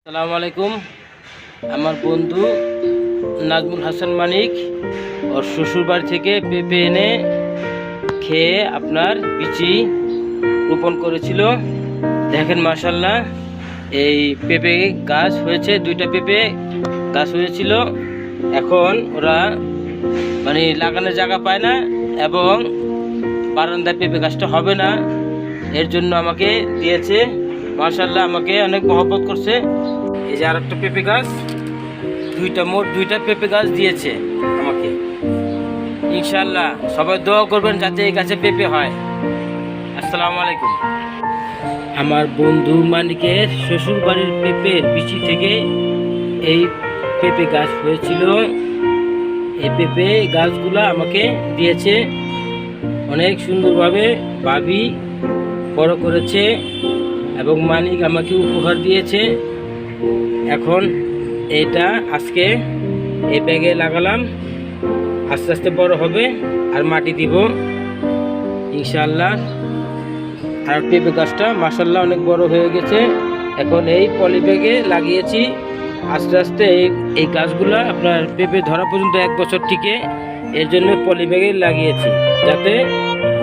আসসালামু আলাইকুম। আমার বন্ধু নাজমুল হাসান মানিক ওর শ্বশুর বাড়ি থেকে পেঁপে এনে খেয়ে আপনার বিচি রোপণ করেছিল। দেখেন মাশাআল্লাহ, এই পেঁপে গাছ হয়েছে, 2টা পেঁপে গাছ হয়েছিল। এখন ওরা লাগানোর জায়গা পায় না এবং বারান্দায় পেঁপে গাছটা হবে না, এর জন্য আমাকে দিয়েছে। মাশাআল্লাহ, আমাকে অনেক মহব্বত করছে। এই যে আরেকটা পেঁপে গাছ, মোট 2টা পেঁপে গাছ দিয়েছে আমাকে। ইনশাআল্লাহ সবাই দোয়া করবেন যাতে এই গাছে পেঁপে হয়। আসসালামু আলাইকুম। আমার বন্ধু মানিকের শ্বশুর বাড়ির পেঁপের বিচি থেকে এই পেঁপে গাছ হয়েছিল। এই পেঁপে গাছগুলো আমাকে দিয়েছে, অনেক সুন্দরভাবে ভাবি বড় করেছে এবং মানিক আমাকে উপহার দিয়েছে। এখন এটা আজকে এই ব্যাগে লাগালাম, আস্তে আস্তে বড় হবে আর মাটি দিব ইনশাআল্লাহ। আর পেঁপে গাছটা মাশাআল্লাহ অনেক বড় হয়ে গেছে। এখন এই পলি ব্যাগে লাগিয়েছি। আস্তে আস্তে এই গাছগুলো আপনার পেঁপে ধরা পর্যন্ত 1 বছর টিকে, এর জন্য পলি ব্যাগে লাগিয়েছি, যাতে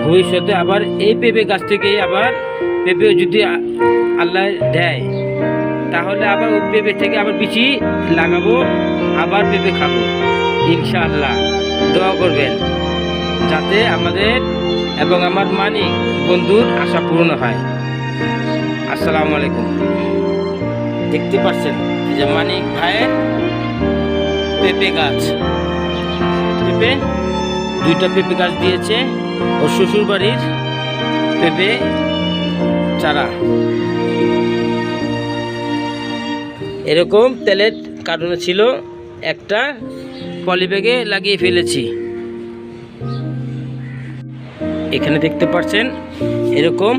ভবিষ্যতে আবার এই পেঁপে গাছ থেকে আবার পেঁপে যদি আল্লাহ দেয় তাহলে আবার ওই পেঁপে থেকে আবার বিচি লাগাবো, আবার পেঁপে খাবো ইনশাআল্লাহ। দোয়া করবেন যাতে আমাদের এবং আমার মানিক বন্ধুর আশা পূর্ণ হয়। আসসালামু আলাইকুম। দেখতে পাচ্ছেন এই যে মানিক ভাইয়ের পেঁপে গাছ, 2টা পেঁপে গাছ দিয়েছে ওর শ্বশুর বাড়ির পেঁপে চারা। এরকম তেলের কার্টুনে ছিল, একটা পলি ব্যাগে লাগিয়ে ফেলেছি। এখানে দেখতে পাচ্ছেন এরকম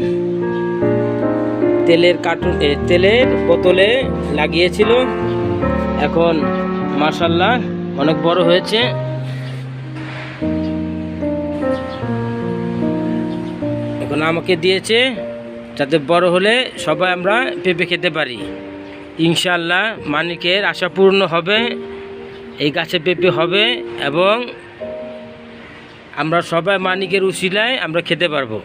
তেলের বোতলে লাগিয়েছিল। এখন মাশাআল্লাহ অনেক বড় হয়েছে। এখন আমাকে দিয়েছে যাতে বড় হলে সবাই আমরা পেঁপে খেতে পারি ইনশাআল্লাহ। মানিকের আশা পূর্ণ হবে, এই গাছে পেঁপে হবে এবং আমরা সবাই মানিকের উসিলায় আমরা খেতে পারবো।